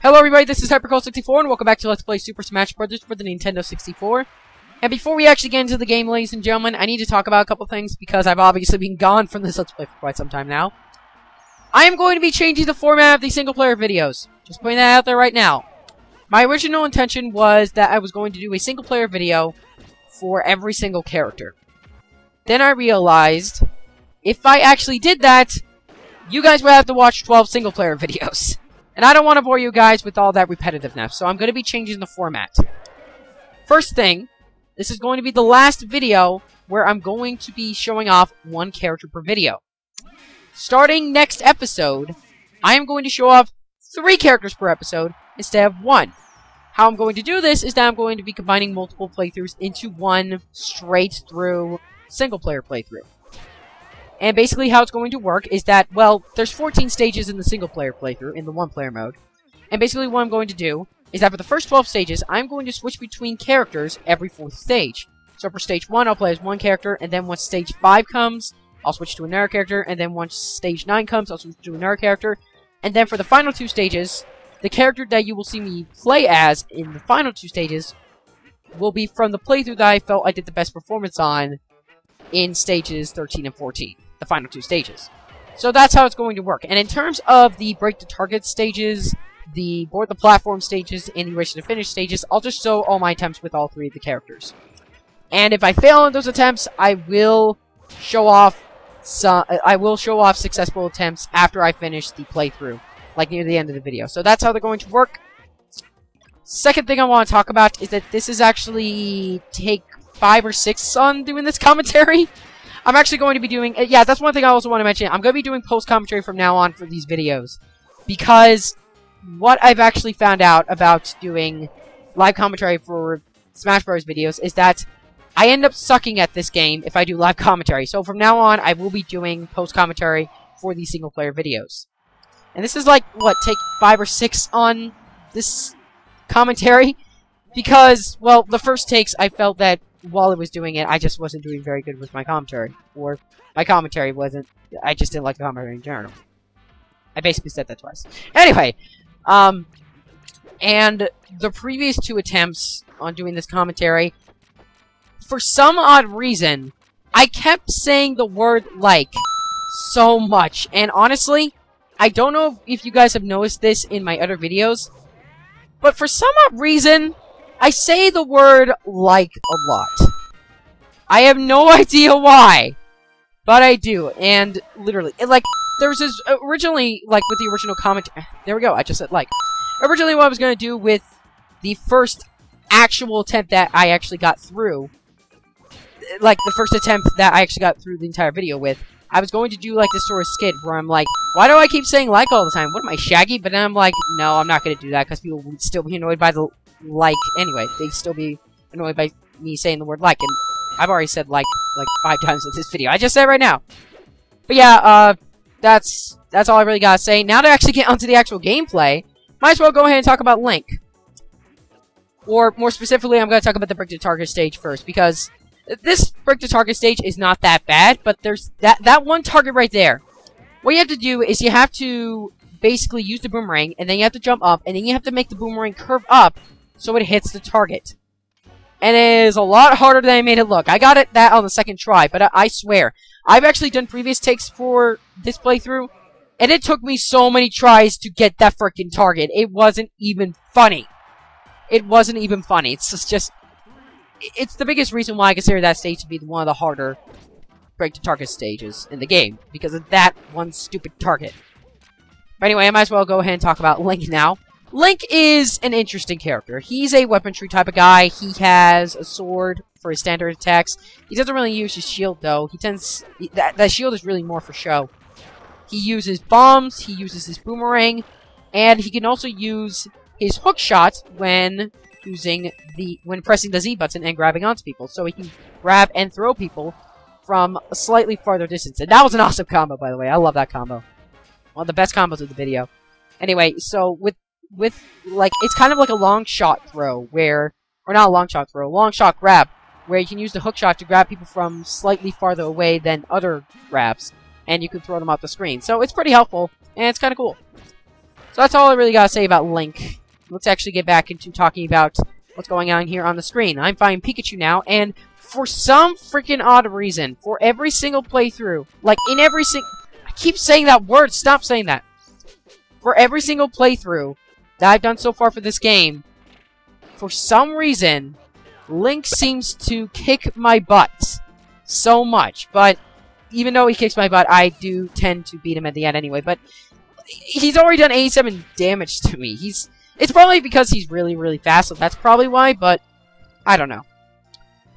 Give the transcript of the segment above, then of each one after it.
Hello everybody, this is Hypercold64 and welcome back to Let's Play Super Smash Bros. For the Nintendo 64. And before we actually get into the game, ladies and gentlemen, I need to talk about a couple things because I've obviously been gone from this Let's Play for quite some time now. I am going to be changing the format of these single-player videos. Just putting that out there right now. My original intention was that I was going to do a single-player video for every single character. Then I realized, if I actually did that, you guys would have to watch 12 single-player videos. And I don't want to bore you guys with all that repetitiveness, so I'm going to be changing the format. First thing, this is going to be the last video where I'm going to be showing off one character per video. Starting next episode, I am going to show off 3 characters per episode instead of 1. How I'm going to do this is that I'm going to be combining multiple playthroughs into one straight-through single-player playthrough. And basically how it's going to work is that, well, there's 14 stages in the single-player playthrough, in the one-player mode. And basically what I'm going to do is that for the first 12 stages, I'm going to switch between characters every 4th stage. So for stage 1, I'll play as one character, and then once stage 5 comes, I'll switch to another character, and then once stage 9 comes, I'll switch to another character. And then for the final 2 stages, the character that you will see me play as in the final 2 stages will be from the playthrough that I felt I did the best performance on in stages 13 and 14. The final 2 stages. So that's how it's going to work. And in terms of the break the target stages, the board the platform stages, and the race to finish stages, I'll just show all my attempts with all 3 of the characters. And if I fail on those attempts, I will show off successful attempts after I finish the playthrough, like near the end of the video. So that's how they're going to work. Second thing I want to talk about is that this is actually take 5 or 6 on doing this commentary. I'm actually going to be doing... yeah, that's one thing I also want to mention. I'm going to be doing post-commentary from now on for these videos. Because what I've actually found out about doing live commentary for Smash Bros. Videos is that I end up sucking at this game if I do live commentary. So from now on, I will be doing post-commentary for these single-player videos. And this is like, what, take 5 or 6 on this commentary? Because, well, the first takes, I felt that while I was doing it, I just wasn't doing very good with my commentary. Or, my commentary wasn't... I just didn't like the commentary in general. I basically said that twice. Anyway, and the previous 2 attempts on doing this commentary, for some odd reason, I kept saying the word like so much. And honestly, I don't know if you guys have noticed this in my other videos, but for some odd reason, I say the word like a lot. I have no idea why, but I do, and literally, like, there was this, originally, like, with the original comment, there we go, I just said like. Originally what I was going to do with the first actual attempt that I actually got through, like, the first attempt that I actually got through the entire video with, I was going to do, like, this sort of skit where I'm like, why do I keep saying like all the time? What am I, Shaggy? But then I'm like, no, I'm not going to do that, because people would still be annoyed by the like anyway. They'd still be annoyed by me saying the word like, and I've already said like 5 times in this video. I just said it right now. But yeah, that's all I really gotta say. Now to actually get onto the actual gameplay, might as well go ahead and talk about Link. Or more specifically, I'm gonna talk about the break to target stage first, because this break to target stage is not that bad, but there's that one target right there. What you have to do is you have to basically use the boomerang, and then you have to jump up, and then you have to make the boomerang curve up so it hits the target. And it is a lot harder than I made it look. I got that on the second try, but I swear, I've actually done previous takes for this playthrough, and it took me so many tries to get that freaking target. It wasn't even funny. It wasn't even funny. It's just... it's the biggest reason why I consider that stage to be one of the harder break-to-target stages in the game, because of that one stupid target. But anyway, I might as well go ahead and talk about Link now. Link is an interesting character. He's a weaponry type of guy. He has a sword for his standard attacks. He doesn't really use his shield, though. He tends... that shield is really more for show. He uses bombs, he uses his boomerang, and he can also use his hook shot when when pressing the Z button and grabbing onto people. So he can grab and throw people from a slightly farther distance. And that was an awesome combo, by the way. I love that combo. One of the best combos of the video. Anyway, so with like, it's kind of like a long shot throw where, or not a long shot throw, a long shot grab, where you can use the hook shot to grab people from slightly farther away than other grabs, and you can throw them off the screen. So it's pretty helpful, and it's kind of cool. So that's all I really gotta say about Link. Let's actually get back into talking about what's going on here on the screen. I'm finding Pikachu now, and for some freaking odd reason, for every single playthrough, like in every I keep saying that word, stop saying that. For every single playthrough that I've done so far for this game, for some reason, Link seems to kick my butt so much. But even though he kicks my butt, I do tend to beat him at the end anyway. But he's already done 87 damage to me. It's probably because he's really, really fast, so that's probably why, but I don't know.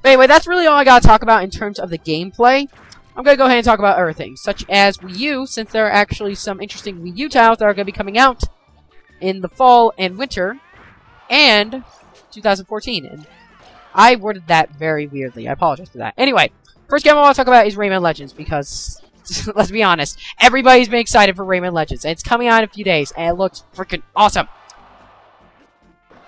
But anyway, that's really all I gotta talk about in terms of the gameplay. I'm gonna go ahead and talk about other things, such as Wii U, since there are actually some interesting Wii U titles that are gonna be coming out in the fall and winter, and 2014. And I worded that very weirdly. I apologize for that. Anyway, first game I want to talk about is Rayman Legends, because, let's be honest, everybody's been excited for Rayman Legends, and it's coming out in a few days, and it looks freaking awesome.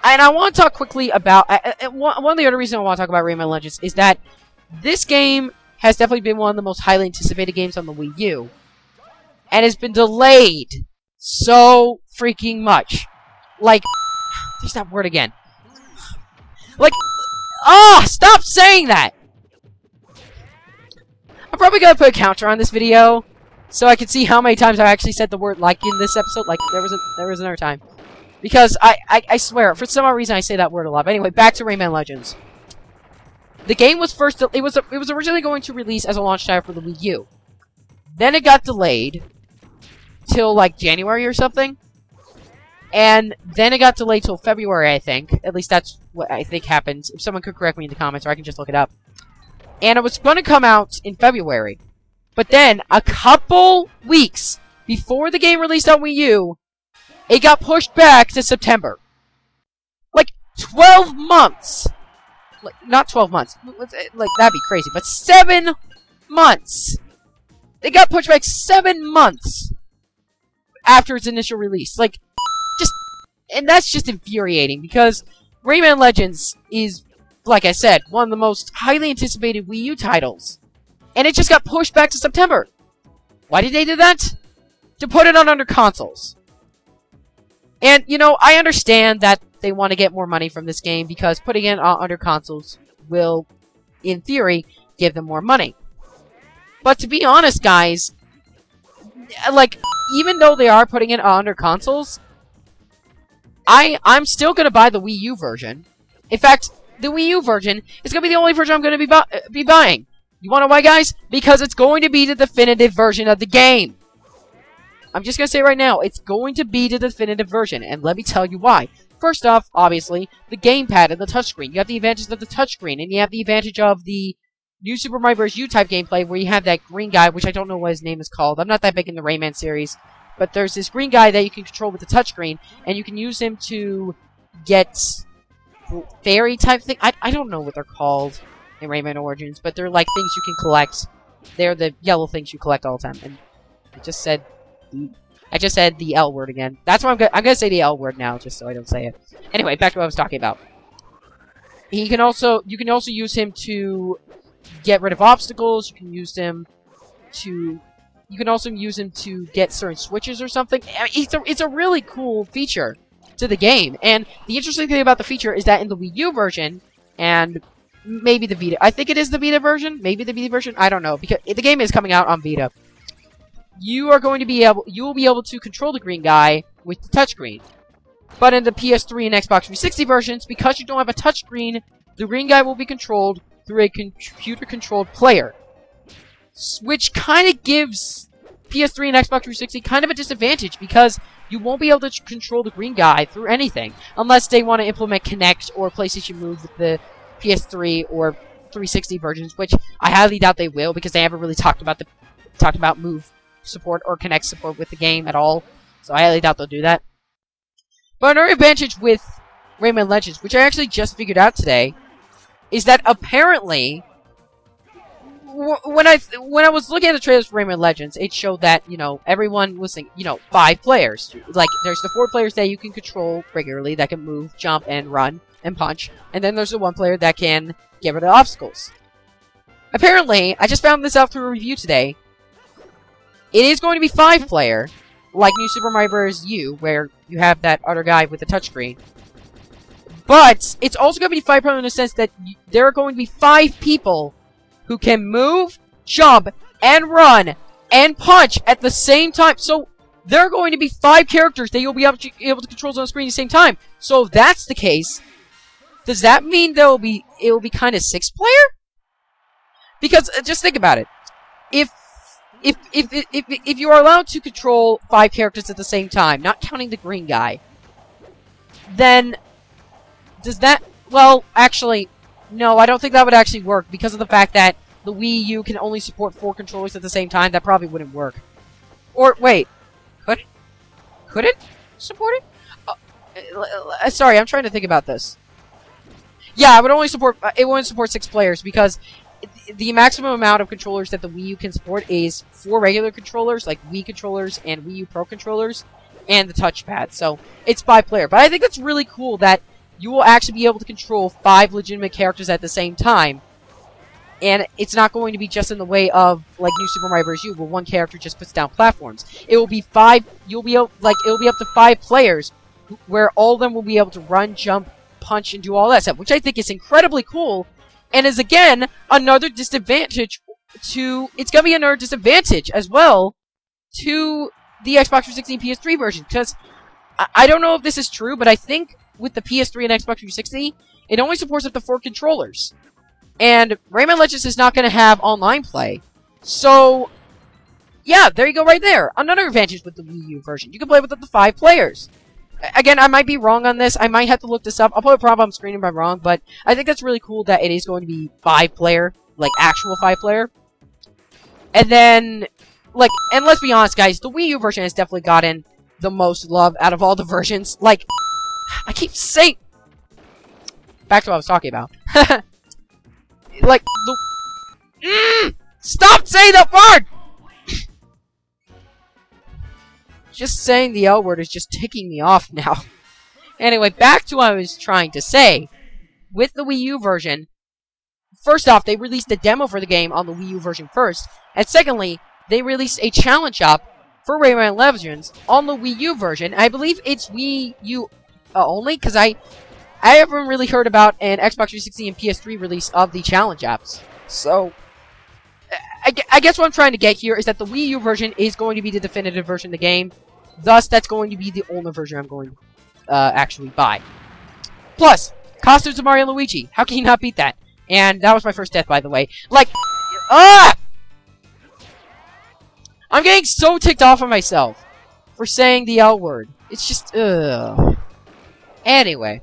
And I want to talk quickly about... one of the other reasons I want to talk about Rayman Legends is that this game has definitely been one of the most highly anticipated games on the Wii U. And has been delayed so freaking much. Like... There's that word again. Like... Ah! Stop saying that! I'm probably gonna put a counter on this video, so I can see how many times I actually said the word like in this episode. Like, there was another time. Because I swear, for some odd reason I say that word a lot. But anyway, back to Rayman Legends. The game was it was originally going to release as a launch title for the Wii U. Then it got delayed till like January or something. And then it got delayed till February, I think. At least that's what I think happened. If someone could correct me in the comments, or I can just look it up. And it was going to come out in February. But then, a couple weeks before the game released on Wii U, it got pushed back to September. Like, 12 months! Like, not 12 months. Like, that'd be crazy. But 7 months! It got pushed back 7 months after its initial release. Like, and that's just infuriating, because Rayman Legends is, like I said, one of the most highly anticipated Wii U titles. And it just got pushed back to September. Why did they do that? To put it on under consoles. And, you know, I understand that they want to get more money from this game, because putting it under consoles will, in theory, give them more money. But to be honest, guys, like, even though they are putting it under consoles, I'm still going to buy the Wii U version. In fact, the Wii U version is going to be the only version I'm going to be buying. You want to know why, guys? Because it's going to be the definitive version of the game. I'm just going to say right now, it's going to be the definitive version, and let me tell you why. First off, obviously, the gamepad and the touchscreen. You have the advantage of the touchscreen, and you have the advantage of the New Super Mario Bros. U type gameplay, where you have that green guy, which I don't know what his name is called. I'm not that big in the Rayman series. But there's this green guy that you can control with the touchscreen, and you can use him to get fairy type thing. I don't know what they're called in Rayman Origins, but they're like things you can collect. They're the yellow things you collect all the time. And I just said the L word again. That's why I'm gonna say the L word now, just so I don't say it. Anyway, back to what I was talking about. You can also use him to get rid of obstacles. You can use him to get certain switches or something. I mean, it's a really cool feature to the game. And the interesting thing about the feature is that in the Wii U version, and maybe the Vita, I think it is the Vita version, maybe the Vita version, I don't know, because the game is coming out on Vita. You will be able to control the green guy with the touchscreen. But in the PS3 and Xbox 360 versions, because you don't have a touchscreen, the green guy will be controlled through a computer-controlled player. Which kind of gives PS3 and Xbox 360 kind of a disadvantage, because you won't be able to control the green guy through anything, unless they want to implement Kinect or PlayStation Move with the PS3 or 360 versions, which I highly doubt they will, because they haven't really talked about Move support or Kinect support with the game at all, so I highly doubt they'll do that. But another advantage with Rayman Legends, which I actually just figured out today, is that apparently, when I was looking at the trailers for Rayman Legends, it showed that, you know, everyone was thinking, you know, 5 players. Like, there's the 4 players that you can control regularly, that can move, jump, and run, and punch. And then there's the 1 player that can get rid of obstacles. Apparently, I just found this out through a review today, it is going to be 5 player, like New Super Mario Bros. U, where you have that other guy with the touchscreen. But it's also going to be 5 player in the sense that there are going to be 5 people who can move, jump, and run, and punch at the same time. So there are going to be 5 characters that you'll be able to control on the screen at the same time. So if that's the case, does that mean it will be kind of 6 player? Because just think about it. If you are allowed to control 5 characters at the same time, not counting the green guy, then does that... Well, actually, no, I don't think that would actually work because of the fact that the Wii U can only support 4 controllers at the same time. That probably wouldn't work. Or, wait. Could it support it? Sorry, I'm trying to think about this. Yeah, it would only support... it wouldn't support 6 players because the maximum amount of controllers that the Wii U can support is 4 regular controllers, like Wii controllers and Wii U Pro controllers, and the touchpad. So, it's 5 player. But I think it's really cool that you will actually be able to control 5 legitimate characters at the same time. And it's not going to be just in the way of, like, New Super Mario Bros. U, where one character just puts down platforms. It will be 5, it'll be up to 5 players, where all of them will be able to run, jump, punch, and do all that stuff, which I think is incredibly cool, and is, again, another disadvantage it's gonna be another disadvantage, as well, to the Xbox 360 and PS3 version, because I don't know if this is true, but I think with the PS3 and Xbox 360, it only supports up to 4 controllers. And Rayman Legends is not going to have online play. So, yeah, there you go right there. Another advantage with the Wii U version. You can play with up to 5 players. Again, I might be wrong on this. I might have to look this up. I'll put a prompt on screen if I'm wrong, but I think that's really cool that it is going to be 5 player, like actual 5 player. And then, like, and let's be honest, guys, the Wii U version has definitely gotten the most love out of all the versions. Like, I keep saying... Back to what I was talking about. Like, stop saying that word! Just saying the L word is just ticking me off now. Anyway, back to what I was trying to say. With the Wii U version, first off, they released a demo for the game on the Wii U version first. And secondly, they released a challenge shop for Rayman Legends on the Wii U version. I believe it's Wii U only, because I haven't really heard about an Xbox 360 and PS3 release of the challenge apps. So, I guess what I'm trying to get here is that the Wii U version is going to be the definitive version of the game. Thus, that's going to be the only version I'm going to actually buy. Plus, costumes of Mario and Luigi. How can you not beat that? And that was my first death, by the way. Like, I'm getting so ticked off of myself for saying the L word. It's just, Anyway.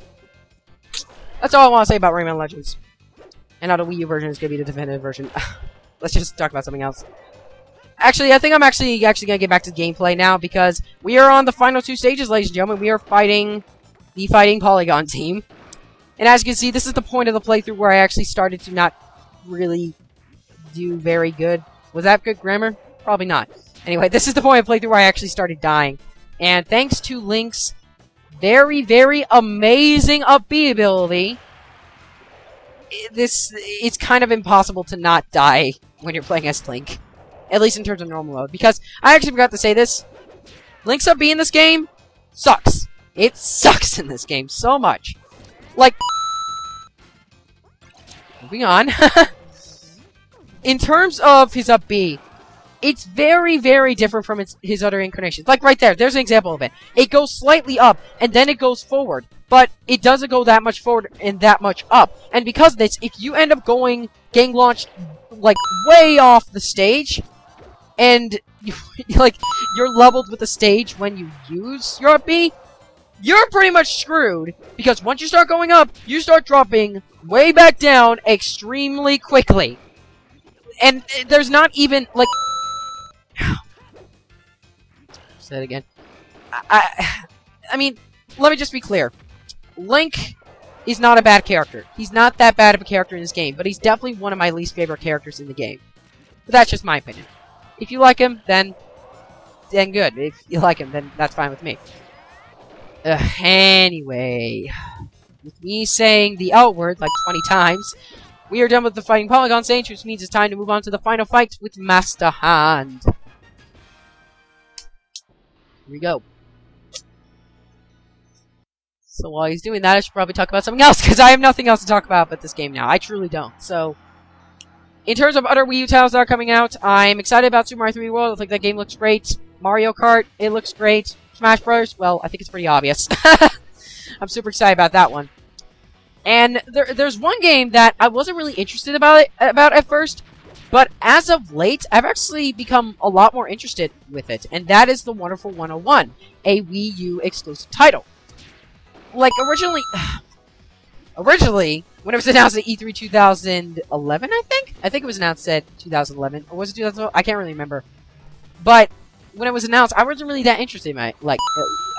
That's all I want to say about Rayman Legends. And how the Wii U version is going to be the definitive version. Let's just talk about something else. Actually, I think I'm actually going to get back to gameplay now, because we are on the final 2 stages, ladies and gentlemen. We are fighting the Fighting Polygon team. And as you can see, this is the point of the playthrough where I actually started to not really do very good. Was that good grammar? Probably not. Anyway, this is the point of the playthrough where I actually started dying. And thanks to Link's very, very amazing upbeat ability, it's kind of impossible to not die when you're playing as Link. At least in terms of normal mode. Because, I actually forgot to say this, Link's upbeat in this game sucks. It sucks in this game so much. Like, moving on. In terms of his upbeat, it's very, very different from his other incarnations. Like, right there, there's an example of it. It goes slightly up, and then it goes forward. But it doesn't go that much forward and that much up. And because of this, if you end up getting launched, like, way off the stage, and, you're leveled with the stage when you use your upbeat, you're pretty much screwed. Because once you start going up, you start dropping way back down extremely quickly. And there's not even, like... Say it again. I mean, let me just be clear. Link is not a bad character. He's not that bad of a character in this game, but he's definitely one of my least favorite characters in the game. But that's just my opinion. If you like him, then good. If you like him, then that's fine with me. Anyway, with me saying the L word like 20 times, we are done with the Fighting Polygon stage, which means it's time to move on to the final fight with Master Hand. Here we go. So while he's doing that, I should probably talk about something else, because I have nothing else to talk about but this game now. I truly don't. So, in terms of other Wii U titles that are coming out, I'm excited about Super Mario 3D World. I think that game looks great. Mario Kart, it looks great. Smash Bros., well, I think it's pretty obvious. I'm super excited about that one. And there's one game that I wasn't really interested about at first, but as of late, I've actually become a lot more interested with it, and that is the Wonderful 101, a Wii U exclusive title. Like, originally, when it was announced at E3 2011, I think it was announced at 2011, or was it 2012? I can't really remember. But when it was announced, I wasn't really that interested in it. Like,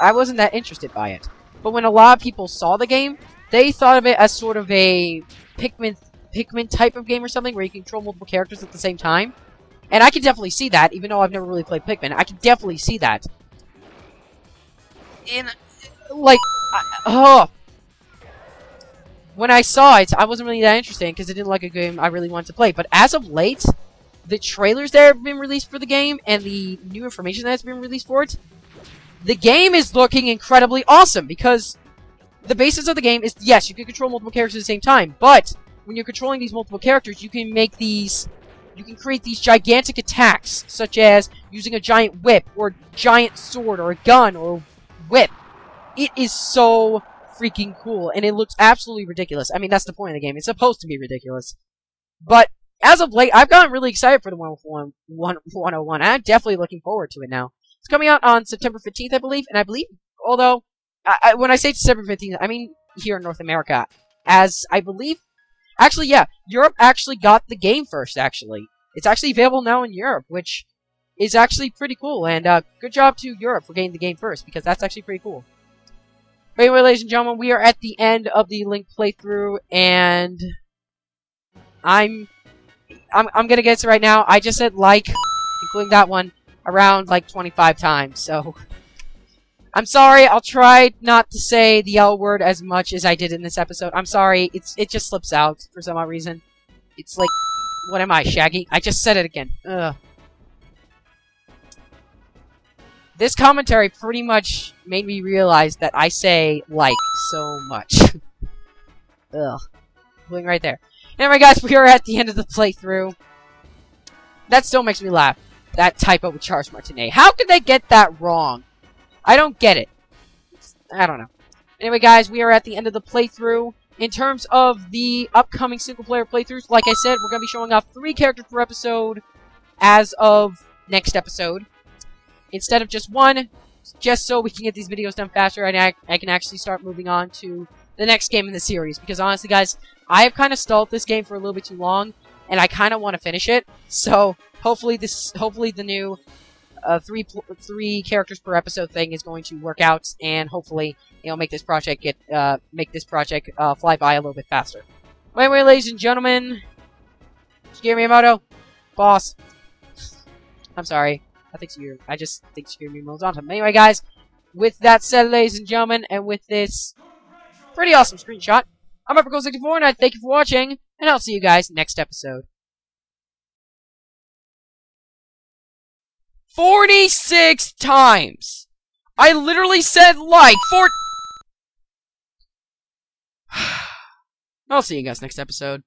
I wasn't that interested by it. But when a lot of people saw the game, they thought of it as sort of a Pikmin type of game or something, where you can control multiple characters at the same time. And I can definitely see that, even though I've never really played Pikmin. I can definitely see that. And, like, when I saw it, I wasn't really that interested, because it didn't look like a game I really wanted to play. But as of late, the trailers that have been released for the game, and the new information that has been released for it, the game is looking incredibly awesome, because the basis of the game is, yes, you can control multiple characters at the same time, but when you're controlling these multiple characters, you can create these gigantic attacks, such as using a giant whip, or giant sword, or a gun, or whip. It is so freaking cool, and it looks absolutely ridiculous. I mean, that's the point of the game. It's supposed to be ridiculous. But as of late, I've gotten really excited for the 101. I'm definitely looking forward to it now. It's coming out on September 15th, I believe, and I believe, although, when I say September 15th, I mean here in North America, as I believe, actually, yeah, Europe actually got the game first, actually. It's actually available now in Europe, which is actually pretty cool, and good job to Europe for getting the game first, because that's actually pretty cool. But anyway, ladies and gentlemen, we are at the end of the Link playthrough, and I'm gonna guess right now. I just said like, including that one, around like 25 times, so I'm sorry. I'll try not to say the L word as much as I did in this episode. I'm sorry. It just slips out for some odd reason. It's like, what am I, Shaggy? I just said it again. Ugh. This commentary pretty much made me realize that I say like so much. Ugh. Going right there. Anyway, guys, we are at the end of the playthrough. That still makes me laugh. That typo with Charles Martinet. How could they get that wrong? I don't get it. I don't know. Anyway, guys, we are at the end of the playthrough. In terms of the upcoming single-player playthroughs, like I said, we're going to be showing off 3 characters per episode as of next episode, instead of just 1, just so we can get these videos done faster and I can actually start moving on to the next game in the series. Because honestly, guys, I have kind of stalled this game for a little bit too long, and I kind of want to finish it. So hopefully the new 3 characters per episode thing is going to work out, and hopefully it'll make this project fly by a little bit faster. But anyway, ladies and gentlemen, Shigeru Miyamoto, boss. I'm sorry. I just think Shigeru Miyamoto's on time. Anyway, guys, with that said, ladies and gentlemen, and with this pretty awesome screenshot, I'm Uppercool64, and I thank you for watching, and I'll see you guys next episode. 46 times! I literally said like 4... I'll see you guys next episode.